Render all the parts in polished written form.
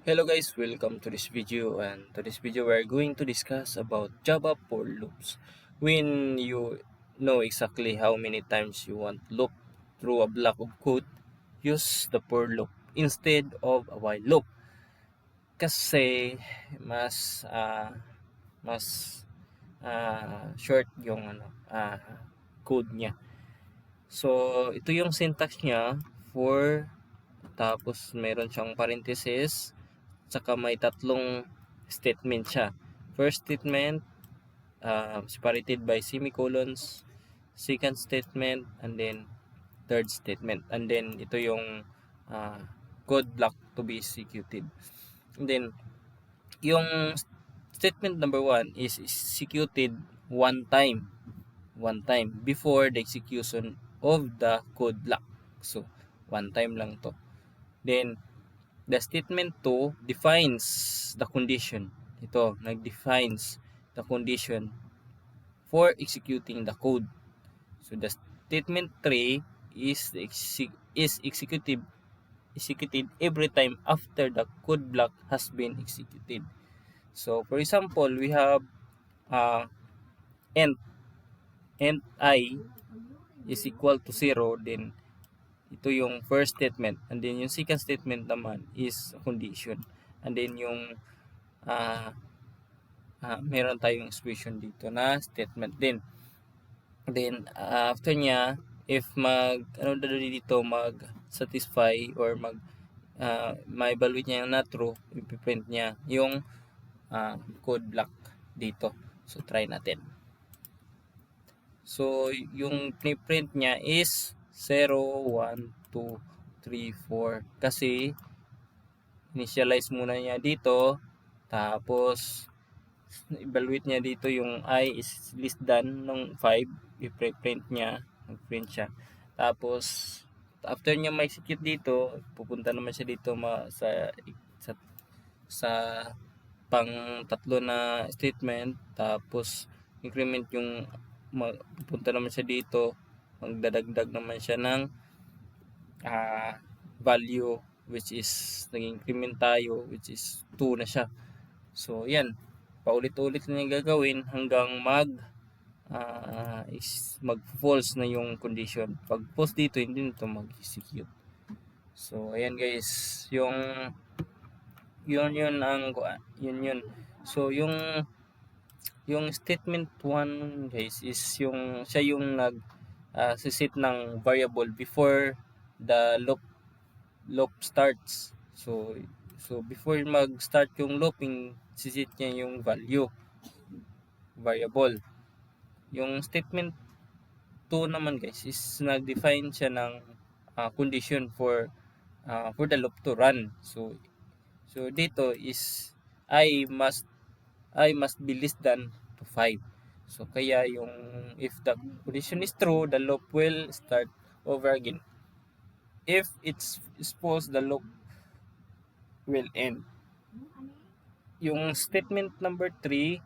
Hello guys, welcome to this video, and to this video we're going to discuss about Java for loops. When you know exactly how many times you want loop through a block of code, use the for loop instead of a while loop. Kasi mas mas short yung code niya. So ito yung syntax niya for, tapos meron siyang parenthesis. Tsaka may tatlong statement siya. First statement, separated by semicolons. Second statement, and then third statement. And then, ito yung code block to be executed. And then, yung statement number 1 is executed one time. One time before the execution of the code block. So, one time lang to. Then, the statement 2 defines the condition. Ito, nag-defines the condition for executing the code. So the statement 3 is executed every time after the code block has been executed. So for example, we have uh, int I is equal to 0, then ito yung first statement, and then yung second statement naman is condition, and then yung meron tayong expression dito na statement din. Then after niya, if dito mag satisfy or ma-evaluate niya yung na true, ipiprint niya yung code block dito. So try natin. So yung print niya is 0, 1, 2, 3, 4 kasi initialize muna niya dito, tapos evaluate niya dito yung I is less than ng 5, i-print niya, nag-print siya. Tapos after niya ma-execute dito, pupunta naman siya dito sa sa pang tatlo na statement, tapos increment yung pupunta naman siya dito, magdadagdag naman siya ng value, which is nag-increment tayo, which is 2 na siya. So yan, paulit-ulit na yung gagawin hanggang mag-false na yung condition. Pag false dito, hindi nito mag-execute. So ayan guys, yun yun. So yung statement 1 guys is siya yung set ng variable before the loop starts. So before mag-start yung looping, siset niya yung variable. Yung statement 2 naman guys is nag-define siya ng condition for the loop to run. So dito is I must be less than to 5. So kaya yung if the condition is true, the loop will start over again. If it's false, the loop will end. Yung statement number 3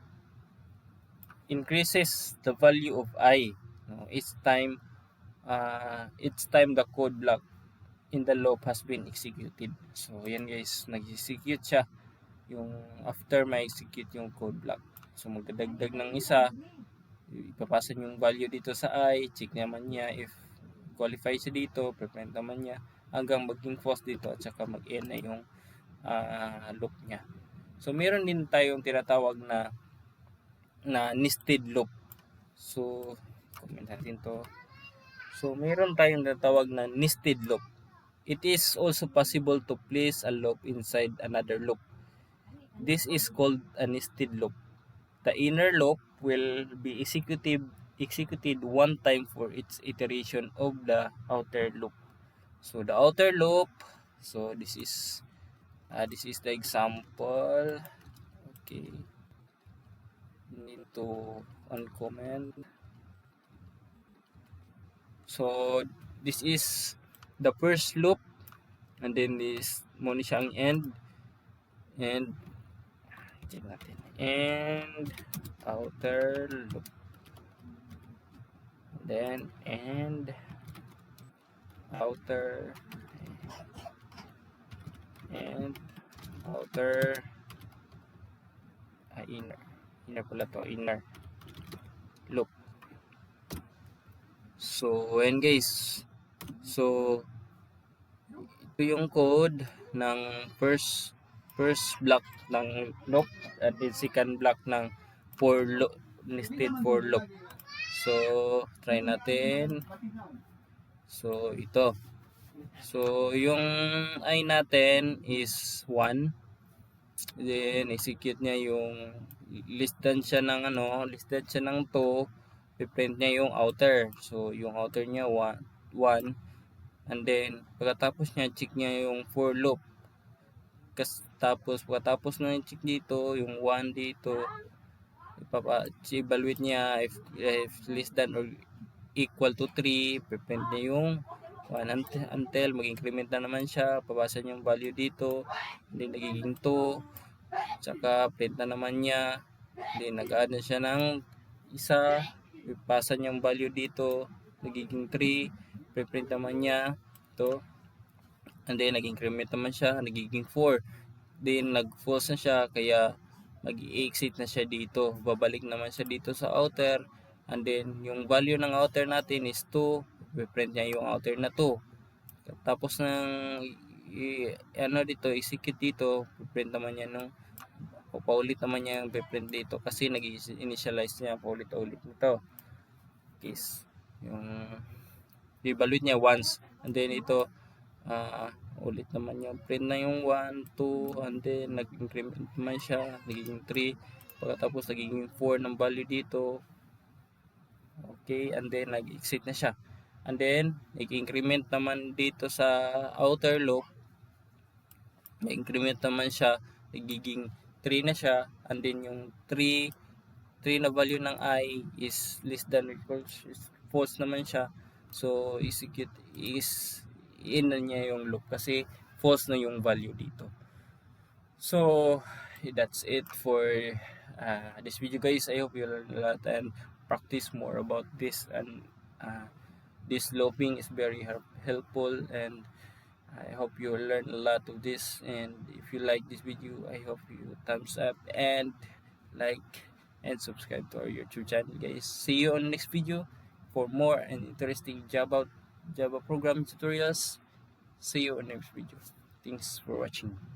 increases the value of I. Each time the code block in the loop has been executed. So yan guys, nag-execute siya yung after ma-execute yung code block. So magdadagdag ng isa, ipapasa yung value dito sa I, check naman niya if qualify siya dito, prepare naman niya hanggang maging false dito, at saka mag-end na yung loop niya. So meron din tayong tinatawag na nested loop. So comment natin to. So meron tayong tinatawag na nested loop. It is also possible to place a loop inside another loop. This is called a nested loop. The inner loop will be executed one time for its iteration of the outer loop. So the outer loop, so this is the example. Okay, need to uncomment. So this is the first loop, and then this muna siyang end, and check natin, and outer loop, then end, outer, and outer, inner pala to, inner loop. So ayan guys, so ito yung code ng first block ng loop at the second block ng for loop, nested for loop. So try natin. So ito, so yung I natin is 1, then execute niya yung listan siya ng listan siya ng 2, piprint niya yung outer. So yung outer niya 1, and then pagkatapos niya check niya yung for loop. Tapos pagkatapos na check dito yung 1 dito, evaluate niya if less than or equal to 3, piprint niya yung 1 until mag-increment na naman siya, pabasa niya yung value dito, hindi nagiging 2, tsaka print na naman niya, hindi nag-add na siya ng isa, ipasa niya yung value dito, nagiging 3, piprint naman niya ito, and then nag-increment naman siya, nagiging 4, then nag-false na siya, kaya mag-exit na siya dito, babalik naman siya dito sa outer, and then yung value ng outer natin is 2, i-print niya yung outer na 2. Tapos ng dito, execute dito, i-print naman niya nung paulit naman niya yung i-print dito kasi nag-initialize niya paulit-ulit nito. Case yung i-evaluate niya once, and then ito ulit naman yung print na yung 1, 2, and then nag-increment naman siya, nagiging 3, pagkatapos nagiging 4 ng value dito. Okay, and then nag-exit na siya, and then nag-increment naman dito sa outer loop, nag-increment naman siya, nagiging 3 na siya, and then yung 3 na value ng I is less than or equals, false naman siya, so execute is in na niya yung loop kasi false na yung value dito. So that's it for this video guys. I hope you learn a lot and practice more about this, and this looping is very helpful, and I hope you learn a lot of this. And if you like this video, I hope you thumbs up and like and subscribe to our YouTube channel guys. See you on the next video for more and interesting Java programming tutorials. See you on the next video. Thanks for watching.